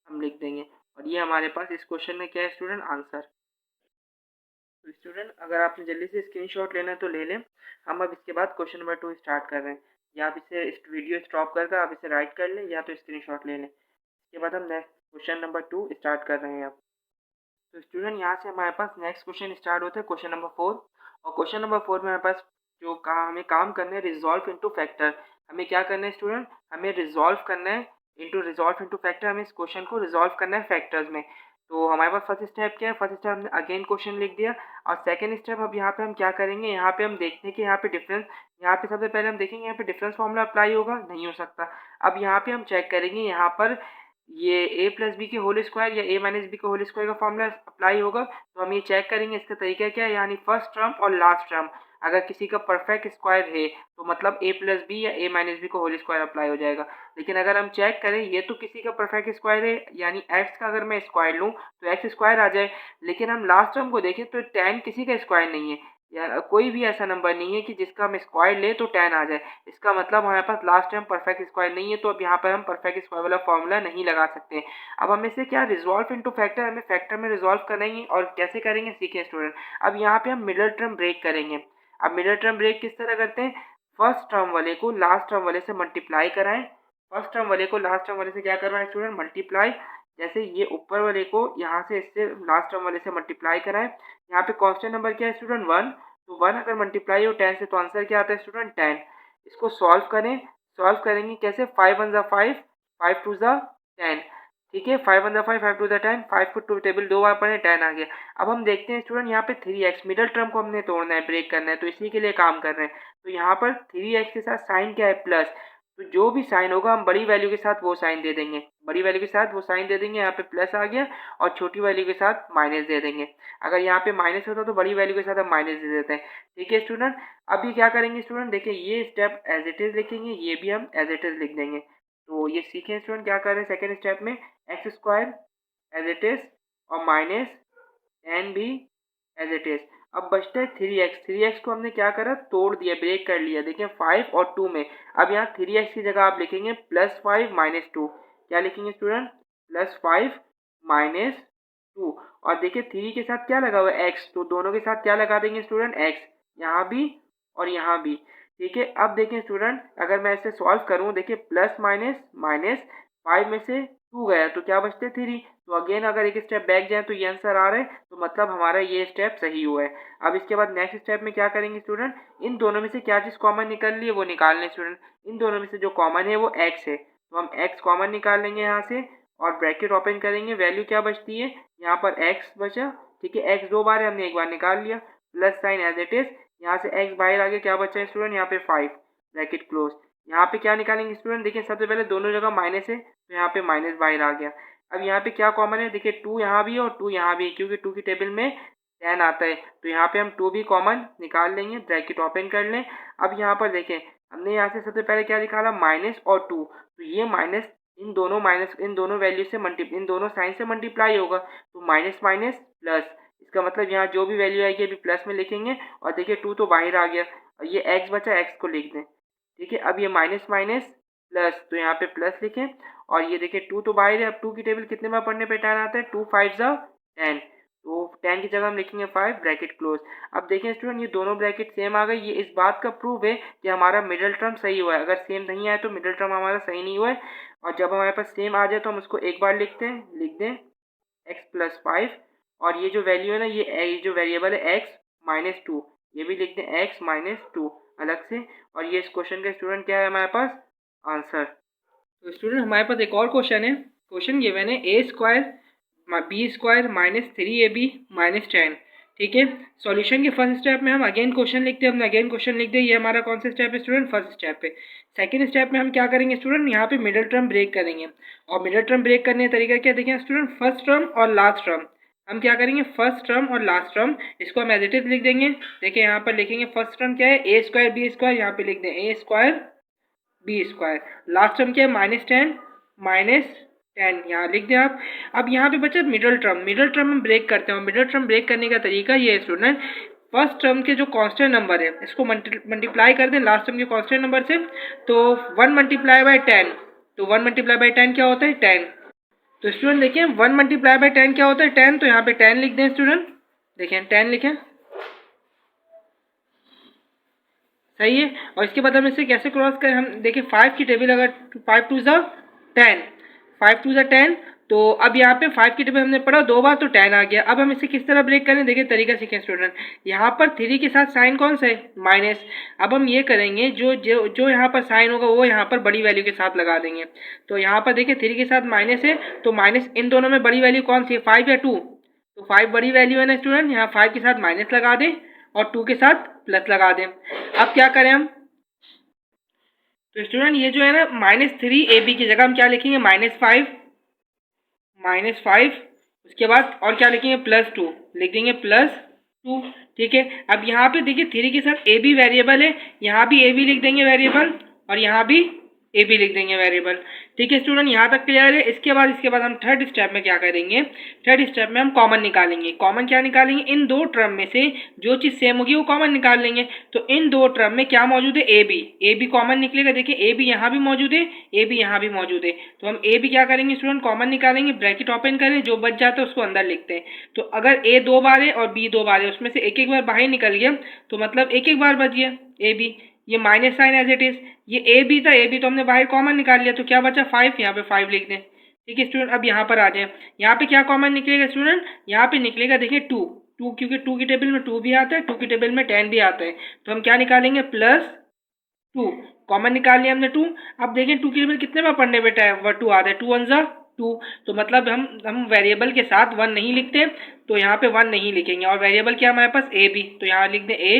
हम लिख देंगे, और ये हमारे पास इस क्वेश्चन में क्या है स्टूडेंट, आंसर। तो स्टूडेंट अगर आपने जल्दी से स्क्रीनशॉट लेना है तो ले लें। हम अब इसके बाद क्वेश्चन नंबर 2 स्टार्ट कर रहे हैं, या आप इसे इस वीडियो स्टॉप करके आप इसे राइट कर लें, या तो स्क्रीनशॉट ले लें। इसके बाद हम नेक्स्ट क्वेश्चन नंबर 2 स्टार्ट कर रहे हैं अब। तो स्टूडेंट यहाँ से हमारे पास नेक्स्ट क्वेश्चन स्टार्ट होता है, क्वेश्चन नंबर 4। और क्वेश्चन नंबर 4 में हमारे पास जो हमें काम करना है रिजॉल्व इनटू फैक्टर। हमें क्या करना है स्टूडेंट, हमें रिजॉल्व करना है रिजॉल्व इनटू फैक्टर। हमें इस क्वेश्चन को रिजॉल्व करना है फैक्टर्स में। तो हमारे पास फर्स्ट स्टेप क्या है, फर्स्ट स्टेप हमने अगेन क्वेश्चन लिख दिया। और सेकंड स्टेप अब यहाँ पे हम क्या करेंगे, यहाँ पे हम देखते हैं कि यहाँ पे डिफरेंस, यहाँ पे सबसे पहले हम देखेंगे यहाँ पे डिफरेंस फार्मूला अप्लाई होगा, नहीं हो सकता। अब यहाँ पे हम चेक करेंगे यहाँ पर ये a प्लस बी के होल स्क्वायर या a माइनस बी के होल स्क्वायर का फॉर्मूला अप्लाई होगा। तो हम ये चेक करेंगे इसका तरीका क्या है, यानी फर्स्ट टर्म और लास्ट टर्म अगर किसी का परफेक्ट स्क्वायर है तो मतलब a प्लस बी या a माइनस बी का होल स्क्वायर अप्लाई हो जाएगा। लेकिन अगर हम चेक करें ये तो किसी का परफेक्ट स्क्वायर है, यानी x का अगर मैं स्क्वायर लूँ तो x स्क्वायर आ जाए। लेकिन हम लास्ट टर्म को देखें तो tan किसी का स्क्वायर नहीं है, या कोई भी ऐसा नंबर नहीं है कि जिसका हम स्क्वायर ले तो tan आ जाए। इसका मतलब हमारे पास लास्ट टाइम परफेक्ट स्क्वायर नहीं है, तो अब यहाँ पर हम परफेक्ट स्क्वायर वाला फॉर्मूला नहीं लगा सकते। अब हमें से क्या रिजॉल्व इनटू फैक्टर, हमें फैक्टर में रिजॉल्व करेंगे और कैसे करेंगे सीखें स्टूडेंट। अब यहाँ पे हम मिडल टर्म ब्रेक करेंगे। अब मिडल टर्म ब्रेक किस तरह करते हैं, फर्स्ट टर्म वाले को लास्ट टर्म वाले से मल्टीप्लाई कराएं। फर्स्ट टर्म वाले को लास्ट टर्म वाले से क्या करवाएं स्टूडेंट, मल्टीप्लाई। जैसे ये ऊपर वाले को यहाँ से इससे लास्ट टर्म वाले से मल्टीप्लाई कराएं। यहाँ पे कांस्टेंट नंबर क्या है स्टूडेंट, 1। तो 1 अगर मल्टीप्लाई हो 10 से तो आंसर क्या आता है स्टूडेंट, 10। इसको सॉल्व करें, सॉल्व करेंगे कैसे, 5 1 5, 5 2 10। ठीक है, 5 1 5, 5 2 10, 5 को टू टेबल 2 बार पढ़े 10 आ गया। अब हम देखते हैं स्टूडेंट यहाँ पे 3x मिडल टर्म को हमने तोड़ना है, ब्रेक करना है, तो इसी के लिए काम कर रहे हैं। तो यहाँ पर 3x के साथ साइन क्या है, प्लस। तो जो भी साइन होगा हम बड़ी वैल्यू के साथ वो साइन दे देंगे, बड़ी वैल्यू के साथ वो साइन दे देंगे। यहाँ पे प्लस आ गया और छोटी वैल्यू के साथ माइनस दे देंगे। अगर यहाँ पे माइनस होता तो बड़ी वैल्यू के साथ हम माइनस दे देते हैं। ठीक है स्टूडेंट, अभी क्या करेंगे स्टूडेंट, देखिए ये स्टेप एज इट इज लिखेंगे, ये भी हम एज इट इज लिख देंगे। तो ये सीखें स्टूडेंट क्या कर रहे हैं, सेकेंड स्टेप में X square as it is और माइनस एन भी एज इट इज। अब बचता है 3x। 3x को हमने क्या करा, तोड़ दिया, ब्रेक कर लिया। देखिए 5 और 2 में, अब यहाँ 3x की जगह आप लिखेंगे +5 -2। क्या लिखेंगे स्टूडेंट, +5 -2। और देखिए 3 के साथ क्या लगा हुआ है, x, तो दोनों के साथ क्या लगा देंगे स्टूडेंट, x, यहाँ भी और यहाँ भी। ठीक है, अब देखें स्टूडेंट अगर मैं इसे सॉल्व करूँ, देखिए प्लस माइनस माइनस 5 में से 2 गया तो क्या बचते 3। तो अगेन अगर एक स्टेप बैक जाए तो ये आंसर आ रहा है, तो मतलब हमारा ये स्टेप सही हुआ है। अब इसके बाद नेक्स्ट स्टेप में क्या करेंगे स्टूडेंट, इन दोनों में से क्या चीज़ कॉमन निकल ली है वो निकाल लें स्टूडेंट। इन दोनों में से जो कॉमन है वो x है, तो हम x कॉमन निकाल लेंगे यहाँ से और ब्रैकेट ओपन करेंगे। वैल्यू क्या बचती है, यहाँ पर x बचा। ठीक है, x 2 बार है, हमने एक बार निकाल लिया, plus sign as it is. यहाँ से x बाहर आगे क्या बचा है स्टूडेंट, यहाँ पे 5, ब्रैकेट क्लोज। यहाँ पे क्या निकालेंगे स्टूडेंट, देखिए सबसे पहले दोनों जगह माइनस है तो यहाँ पे माइनस बाहर आ गया। अब यहाँ पे क्या कॉमन है, देखिए 2 यहाँ भी है और 2 यहाँ भी है, क्योंकि 2 की टेबल में 10 आता है, तो यहाँ पे हम 2 भी कॉमन निकाल लेंगे, ब्रैकेट ओपन कर लें। अब यहाँ पर देखें हमने यहाँ से सबसे पहले क्या निकाला, माइनस और 2, तो ये माइनस इन दोनों वैल्यू से इन दोनों साइन से मल्टीप्लाई होगा, तो माइनस माइनस प्लस। इसका मतलब यहाँ जो भी वैल्यू आएगी अभी प्लस में लिखेंगे। और देखिए 2 तो बाहर आ गया और ये x बचा, x को लिख दें। ठीक है, अब ये माइनस माइनस प्लस, तो यहाँ पे प्लस लिखें। और ये देखिए 2 तो बाहर है, अब 2 की टेबल कितने बार पढ़ने पे 10 आता है, 2 5 10, तो 10 की जगह हम लिखेंगे 5, ब्रैकेट क्लोज। अब देखें स्टूडेंट ये दोनों ब्रैकेट सेम आ गए, ये इस बात का प्रूफ है कि हमारा मिडिल टर्म सही हुआ है। अगर सेम नहीं आया तो मिडिल टर्म हमारा सही नहीं हुआ है। और जब हमारे पास सेम आ जाए तो हम उसको एक बार लिखते हैं, लिख दें x + 5, और ये जो वैल्यू है ना, ये जो वेरिएबल है x -2, ये भी लिख दें x -2 अलग से। और ये इस क्वेश्चन का स्टूडेंट क्या है हमारे पास, आंसर। तो स्टूडेंट हमारे पास एक और क्वेश्चन है, क्वेश्चन गिवन है a² b² -3ab -10। ठीक है, सॉल्यूशन के फर्स्ट स्टेप में हम अगेन क्वेश्चन लिखते हैं, हमने अगेन क्वेश्चन लिख दिया। ये हमारा कौन सा स्टेप है स्टूडेंट, फर्स्ट स्टेप है। सेकंड स्टेप में हम क्या करेंगे स्टूडेंट, यहाँ पे मिडिल टर्म ब्रेक करेंगे। और मिडिल टर्म ब्रेक करने का तरीका क्या देखें स्टूडेंट, फर्स्ट टर्म और लास्ट टर्म। हम क्या करेंगे, फर्स्ट टर्म और लास्ट टर्म इसको हम एज इट इज लिख देंगे। देखिए यहाँ पर लिखेंगे फर्स्ट टर्म क्या है, a² b², यहाँ पे लिख दें a² b²। लास्ट टर्म क्या है, -10 यहाँ लिख दें आप। अब यहाँ पे बचा मिडिल टर्म, मिडिल टर्म हम ब्रेक करते हैं। मिडिल टर्म ब्रेक करने का तरीका ये है स्टूडेंट, फर्स्ट टर्म के जो कांस्टेंट नंबर है इसको मल्टीप्लाई कर दें लास्ट टर्म के कांस्टेंट नंबर से। तो 1 × 10, तो 1 × 10 क्या होता है, 10। तो स्टूडेंट देखिए 1 × 10 क्या होता है, 10। तो यहाँ पे 10 लिख दें स्टूडेंट, देखिए 10 लिखें, सही है। और इसके बाद हम इसे कैसे क्रॉस करें, हम देखिए 5 की टेबल, अगर 5 2 10, 5 2 10, तो अब यहाँ पे 5 की टेबल हमने पढ़ा 2 बार तो 10 आ गया। अब हम इसे किस तरह ब्रेक करें, देखिए तरीका सीखें स्टूडेंट। यहाँ पर 3 के साथ साइन कौन सा है, माइनस। अब हम ये करेंगे जो जो जो यहाँ पर साइन होगा वो यहाँ पर बड़ी वैल्यू के साथ लगा देंगे। तो यहाँ पर देखिए 3 के साथ माइनस है, तो माइनस इन दोनों में बड़ी वैल्यू कौन सी है, 5 या 2। तो 5 बड़ी वैल्यू है ना स्टूडेंट, यहाँ 5 के साथ माइनस लगा दें और 2 के साथ प्लस लगा दें। अब क्या करें हम, तो स्टूडेंट ये जो है ना -3ab की जगह हम क्या लिखेंगे, -5 उसके बाद और क्या लिखेंगे, +2 लिख देंगे, +2। ठीक है। अब यहाँ पे देखिए 3 के साथ a भी वेरिएबल है, यहाँ भी a भी लिख देंगे वेरिएबल और यहाँ भी ए भी लिख देंगे वेरिएबल। ठीक है स्टूडेंट, यहाँ तक क्लियर है। इसके बाद हम थर्ड स्टेप में क्या करेंगे, थर्ड स्टेप में हम कॉमन निकालेंगे। कॉमन क्या निकालेंगे, इन दो टर्म में से जो चीज़ सेम होगी वो कॉमन निकाल लेंगे। तो इन दो टर्म में क्या मौजूद है, ए बी कॉमन निकलेगा। देखिए ए बी यहाँ भी मौजूद है, ए बी यहाँ भी मौजूद है। तो हम ए बी क्या करेंगे स्टूडेंट, कॉमन निकालेंगे, ब्रैकेट ओपन करें, जो बच जाता है उसको अंदर लिखते हैं। तो अगर ए 2 बार है और बी 2 बार है, उसमें से एक एक बार बाहर निकल गया तो मतलब एक एक बार बच गया ए बी। ये minus sign as it is, ये ए बी था, ए बी तो हमने बाहर कॉमन निकाल लिया, तो क्या बचा 5, यहाँ पे 5 लिख दें। ठीक है स्टूडेंट, अब यहाँ पर आ जाए, यहाँ पे क्या कॉमन निकलेगा स्टूडेंट, यहाँ पे निकलेगा देखिए 2, क्योंकि 2 की टेबल में 2 भी आता है, 2 की टेबल में 10 भी आता है। तो हम क्या निकालेंगे, +2, कॉमन निकाल लिया हमने 2। अब देखें 2 की टेबल कितने बार पढ़ने बेटा है, 2 आता है, 2 1 जा 2। तो मतलब हम वेरिएबल के साथ 1 नहीं लिखते, तो यहाँ पे 1 नहीं लिखेंगे। और वेरिएबल क्या हमारे पास, ए बी, तो यहाँ लिख दें ए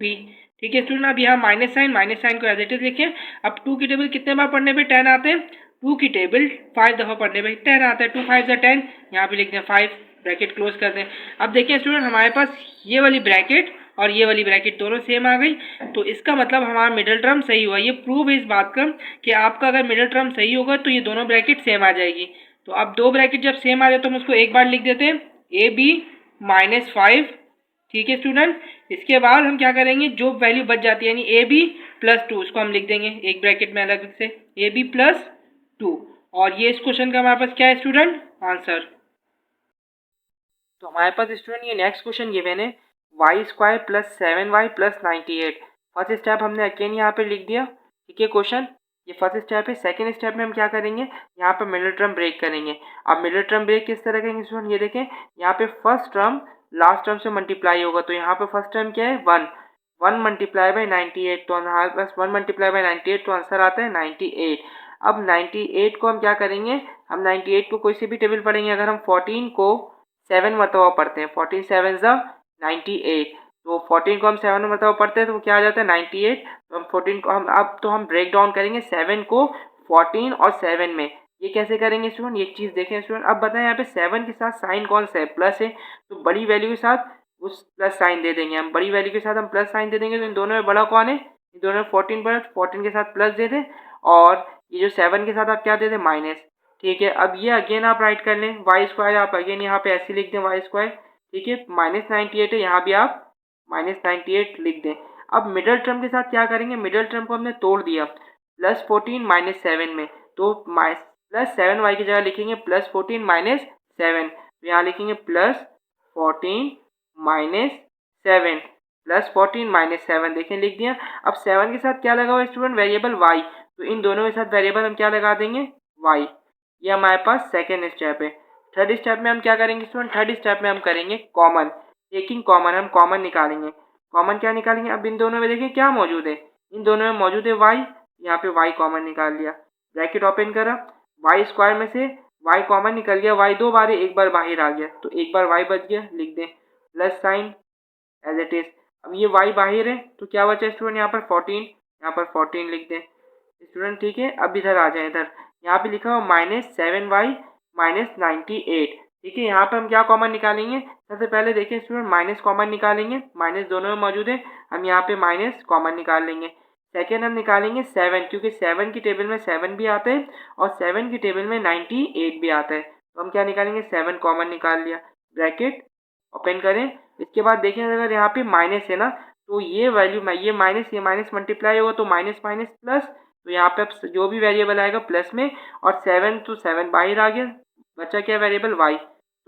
बी। ठीक है स्टूडेंट, अब यहाँ माइनस साइन को एज इट इज लिखें। अब 2 की टेबल कितने बार पढ़ने पे 10 आते हैं, 2 की टेबल 5 दफ़ा पढ़ने पे 10 आता है, 2 5 जा 10, यहाँ पे लिख दें 5, ब्रैकेट क्लोज कर दें। अब देखिए स्टूडेंट, हमारे पास ये वाली ब्रैकेट और ये वाली ब्रैकेट दोनों सेम आ गई, तो इसका मतलब हमारा मिडिल टर्म सही हुआ। ये प्रूव है इस बात का कि आपका अगर मिडिल टर्म सही होगा तो ये दोनों ब्रैकेट सेम आ जाएगी। तो अब दो ब्रैकेट जब सेम आ जाए तो हम उसको एक बार लिख देते हैं, ए बी -5। ठीक है स्टूडेंट, इसके बाद हम क्या करेंगे, जो वैल्यू बच जाती है यानी ए बी +2, उसको हम लिख देंगे एक ब्रैकेट में अलग से, ए बी +2। और ये इस क्वेश्चन का हमारे पास क्या है स्टूडेंट, आंसर। तो हमारे पास स्टूडेंट ये नेक्स्ट क्वेश्चन गिवन है, y² + 7y + 98। फर्स्ट स्टेप हमने अगेन यहाँ पे लिख दिया। ठीक है क्वेश्चन, ये फर्स्ट स्टेप है। सेकंड स्टेप में हम क्या करेंगे, यहाँ पे मिडिल टर्म ब्रेक करेंगे। अब मिडिल टर्म ब्रेक किस तरह करेंगे स्टूडेंट, ये देखें, यहाँ पे फर्स्ट टर्म लास्ट टर्म से मल्टीप्लाई होगा, तो यहाँ पे फर्स्ट टर्म क्या है, 1 मल्टीप्लाई बाई 98, तो हमारे पास 1 मल्टीप्लाई बाई 98, तो आंसर आता है 98। अब 98 को हम क्या करेंगे, हम 98 को कोई से भी टेबल पढ़ेंगे। अगर हम 14 को 7 मरतबा पढ़ते हैं, 14 7 ज़ा 98, तो 14 को हम 7 मरतबा पढ़ते हैं तो क्या आ जाता है 98। तो हम 14 को हम ब्रेक डाउन करेंगे 7 को 14 और 7 में। ये कैसे करेंगे स्टूडेंट, ये चीज़ देखें स्टूडेंट। अब बताएं यहाँ पे 7 के साथ साइन कौन सा है, प्लस है, तो बड़ी वैल्यू के साथ उस प्लस साइन दे देंगे हम, बड़ी वैल्यू के साथ हम प्लस साइन दे देंगे। तो इन दोनों में बड़ा कौन है, इन दोनों में 14 बड़ा, 14 के साथ प्लस दे दें और ये जो 7 के साथ आप क्या दे दें, माइनस। ठीक है, अब ये अगेन आप राइट कर लें, y² आप अगेन यहाँ पे ऐसे लिख दें y²। ठीक है, -98 है, यहाँ भी आप -98 लिख दें। अब मिडिल टर्म के साथ क्या करेंगे, मिडिल टर्म को हमने तोड़ दिया, +14 -7 में, तो +7y की जगह लिखेंगे +14 -7, तो यहाँ लिखेंगे +14 -7, +14 -7, देखें लिख दिया। अब 7 के साथ क्या लगा हुआ स्टूडेंट, वेरिएबल y, तो इन दोनों के साथ वेरिएबल हम क्या लगा देंगे, y। ये हमारे पास सेकेंड स्टेप है। थर्ड स्टेप में हम क्या करेंगे स्टूडेंट, थर्ड स्टेप में हम करेंगे कॉमन, टेकिंग कॉमन, हम कॉमन निकालेंगे। कॉमन क्या निकालेंगे, अब इन दोनों में देखिए क्या मौजूद है, इन दोनों में मौजूद है y, यहाँ पे y कॉमन निकाल लिया, ब्रैकेट ओपन करा, y² में से y कॉमन निकल गया, y 2 बार है, एक बार बाहर आ गया, तो एक बार y बच गया, लिख दें plus sign as it is. अब ये y बाहर है तो क्या बचा स्टूडेंट, यहाँ पर 14, यहाँ पर 14 लिख दें स्टूडेंट। ठीक है, अब इधर आ जाए, इधर यहाँ पे लिखा हुआ -7y -98। ठीक है, यहाँ पे हम क्या कॉमन निकालेंगे, सबसे पहले देखिए स्टूडेंट माइनस कॉमन निकालेंगे, माइनस दोनों में मौजूद है, हम यहाँ पे माइनस कॉमन निकाल लेंगे। सेकेंड हम निकालेंगे 7, क्योंकि 7 की टेबल में 7 भी आता है और 7 की टेबल में 98 भी आता है, तो हम क्या निकालेंगे 7 कॉमन निकाल लिया, ब्रैकेट ओपन करें। इसके बाद देखें अगर यहाँ पे माइनस है ना, तो ये वैल्यू में ये माइनस मल्टीप्लाई होगा, तो माइनस माइनस प्लस, तो यहाँ पे जो भी वेरिएबल आएगा प्लस में, और 7 तो 7 बाहर आ गया, बचा क्या वेरिएबल y,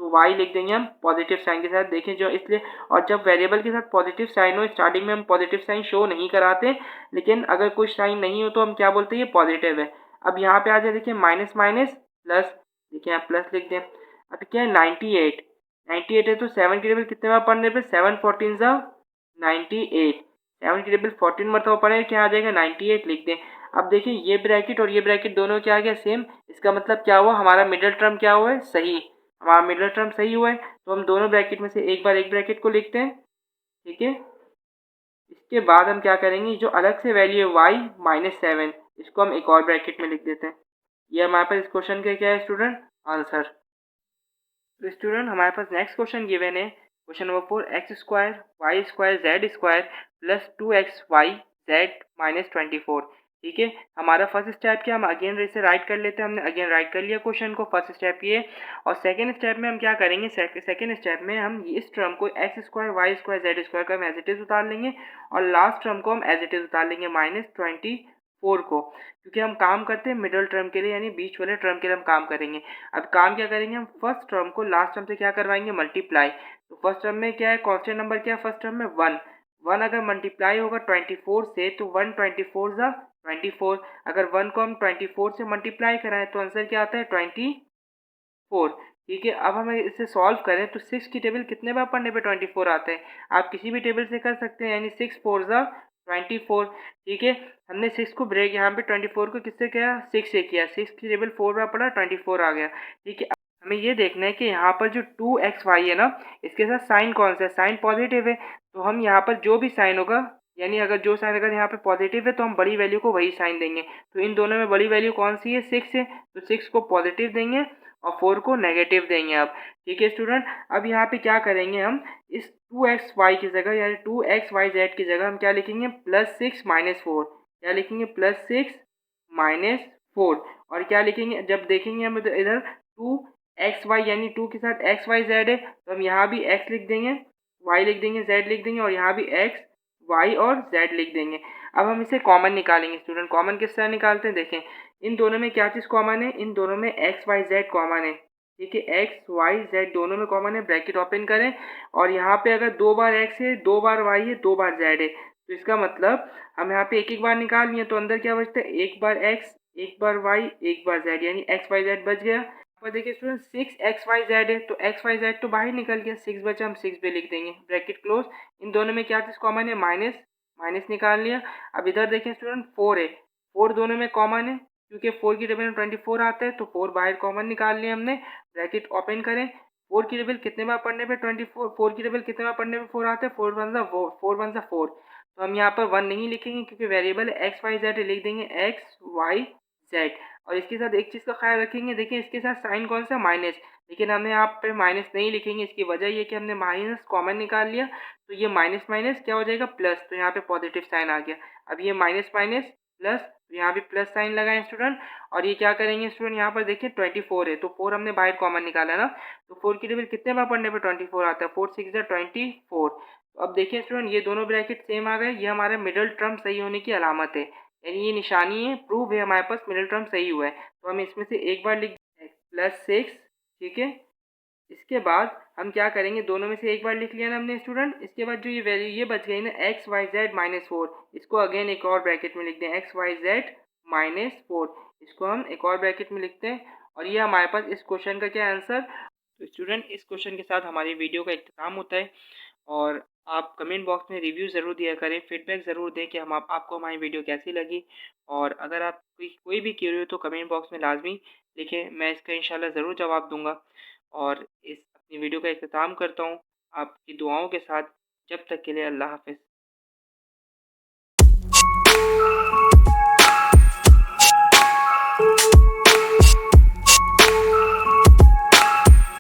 तो y लिख देंगे हम पॉजिटिव साइन के साथ। देखें जो इसलिए, और जब वेरिएबल के साथ पॉजिटिव साइन हो, स्टार्टिंग में हम पॉजिटिव साइन शो नहीं कराते, लेकिन अगर कुछ साइन नहीं हो तो हम क्या बोलते हैं, ये पॉजिटिव है। अब यहाँ पे आ जाए, देखिए माइनस माइनस प्लस, देखिए यहाँ प्लस लिख दें। अब क्या है 98, 98 है तो 7 की टेबल कितने बार पढ़ने पे 7 14 सा 98, 7 की टेबल 14 मरतबा पढ़े क्या आ जाएगा 98 लिख दें। अब देखिए ये ब्रैकेट और ये ब्रैकेट दोनों क्या आ गया सेम, इसका मतलब क्या हुआ हमारा मिडिल टर्म क्या हुआ है सही, हमारा मिडिल टर्म सही हुआ है। तो हम दोनों ब्रैकेट में से एक बार एक ब्रैकेट को लिखते हैं, ठीक है। इसके बाद हम क्या करेंगे, जो अलग से वैल्यू है y -7 इसको हम एक और ब्रैकेट में लिख देते हैं। ये हमारे पास इस क्वेश्चन का क्या है स्टूडेंट आंसर। तो स्टूडेंट हमारे पास नेक्स्ट क्वेश्चन गिवन है, question number 4 X square Y square Z square plus 2xy z -24। ठीक है, हमारा फर्स्ट स्टेप क्या, हम अगेन इसे राइट कर लेते हैं। हमने अगेन राइट कर लिया क्वेश्चन को, फर्स्ट स्टेप ये। और सेकंड स्टेप में हम क्या करेंगे, सेकंड स्टेप में हम इस टर्म को X square Y square Z square का हम एज इट इज उतार लेंगे और लास्ट टर्म को हम एज इट इज उतार लेंगे -24 को, क्योंकि हम काम करते हैं मिडिल टर्म के लिए, यानी बीच वाले टर्म के लिए हम काम करेंगे। अब काम क्या करेंगे, हम फर्स्ट टर्म को लास्ट टर्म से क्या करवाएंगे मल्टीप्लाई। तो फर्स्ट टर्म में क्या है, कांस्टेंट नंबर क्या है फर्स्ट टर्म में 1, 1 अगर मल्टीप्लाई होगा 24 से तो 1 24 ज़ा 24, अगर 1 को हम 24 से मल्टीप्लाई कराएं तो आंसर क्या आता है 24। ठीक है, अब हमें इसे सॉल्व करें तो 6 की टेबल कितने बार पढ़ने पे 24 आते हैं, आप किसी भी टेबल से कर सकते हैं, यानी 6 4 ज़ा 24। ठीक है, हमने 6 को ब्रेक यहाँ पे 24 को किससे किया 6 से किया, 6 की टेबल 4 बार पढ़ा 24 आ गया। ठीक है, हमें ये देखना है कि यहाँ पर जो 2xy है ना इसके साथ साइन कौन सा है, साइन पॉजिटिव है। तो हम यहाँ पर जो भी साइन होगा, यानी अगर जो साइन अगर यहाँ पे पॉजिटिव है तो हम बड़ी वैल्यू को वही साइन देंगे। तो इन दोनों में बड़ी वैल्यू कौन सी है 6 है, तो 6 को पॉजिटिव देंगे और 4 को नेगेटिव देंगे आप। ठीक है स्टूडेंट, अब यहाँ पे क्या करेंगे, हम इस 2xy की जगह यानी 2xyz की जगह हम क्या लिखेंगे +6 -4, क्या लिखेंगे +6 -4। और क्या लिखेंगे, जब देखेंगे हम इधर 2xy यानी 2 के साथ xyz है तो हम यहाँ भी x लिख देंगे, y लिख देंगे, z लिख देंगे और यहाँ भी x y और z लिख देंगे। अब हम इसे कॉमन निकालेंगे स्टूडेंट, कॉमन किस तरह निकालते हैं देखें, इन दोनों में क्या चीज़ कॉमन है, इन दोनों में एक्स वाई जेड कॉमन है। ठीक है, एक्स वाई जेड दोनों में कॉमन है, ब्रैकेट ओपन करें और यहाँ पे अगर 2 बार एक्स है 2 बार वाई है 2 बार जेड है, तो इसका मतलब हम यहाँ पे एक एक बार निकाल लिए तो अंदर क्या बचता है, एक बार एक्स एक बार वाई एक बार जेड, यानी एक्स वाई जेड बच गया। और देखिए स्टूडेंट 6xyz है तो xyz तो बाहर निकल गया, 6 बचा, हम 6 पे लिख देंगे, ब्रैकेट क्लोज। इन दोनों में क्या चीज़ कॉमन है, माइनस, माइनस निकाल लिया। अब इधर देखें स्टूडेंट 4 है, 4 दोनों में कॉमन है क्योंकि 4 की टेबल में 24 आता है तो 4 बाहर कॉमन निकाल लिया हमने, ब्रैकेट ओपन करें। 4 की टेबल कितने बार पढ़ने पे 24, 4 की टेबल कितने बार पढ़ने पे 4 आता है, 4 1 सा 4। तो हम यहाँ पर 1 नहीं लिखेंगे क्योंकि वेरिएबल है एक्स वाई जेड, लिख देंगे एक्स वाई जेड। और इसके साथ एक चीज़ का ख्याल रखेंगे, देखिए इसके साथ साइन कौन सा माइनस, लेकिन हमने यहाँ पे माइनस नहीं लिखेंगे, इसकी वजह ये कि हमने माइनस कॉमन निकाल लिया तो ये माइनस माइनस क्या हो जाएगा प्लस, तो यहाँ पे पॉजिटिव साइन आ गया। अब ये माइनस माइनस प्लस, तो यहाँ भी प्लस साइन लगाएं स्टूडेंट। और ये क्या करेंगे स्टूडेंट, यहाँ पर देखिए 24 है तो 4 हमने बाहर कॉमन निकाला ना, तो 4 की टेबल कितने बार पढ़ने पे 24 आता है, 4 6 24। तो अब देखिए स्टूडेंट ये दोनों ब्रैकेट सेम आ गए, ये हमारे मिडिल टर्म सही होने की अलामत है, यानी ये निशानी है, प्रूव है हमारे पास मिडिल टर्म सही हुआ है। तो हम इसमें से एक बार लिख +6। ठीक है, इसके बाद हम क्या करेंगे, दोनों में से एक बार लिख लिया ना हमने स्टूडेंट, इसके बाद जो ये वैल्यू ये बच गई ना एक्स वाई जेड -4, इसको अगेन एक और ब्रैकेट में लिख दें एक्स वाई जेड -4, इसको हम एक और ब्रैकेट में लिखते हैं और ये हमारे पास इस क्वेश्चन का क्या आंसर। तो स्टूडेंट इस क्वेश्चन के साथ हमारी वीडियो का इख्तिताम होता है और आप कमेंट बॉक्स में रिव्यू ज़रूर दिया करें, फीडबैक ज़रूर दें कि हम आपको हमारी वीडियो कैसी लगी। और अगर आप कोई भी क्यूरी हो तो कमेंट बॉक्स में लाजमी लिखें, मैं इसका इंशाल्लाह ज़रूर जवाब दूंगा। और इस अपनी वीडियो का इख्तिताम करता हूँ आपकी दुआओं के साथ। जब तक के लिए अल्लाह हाफ़िज़।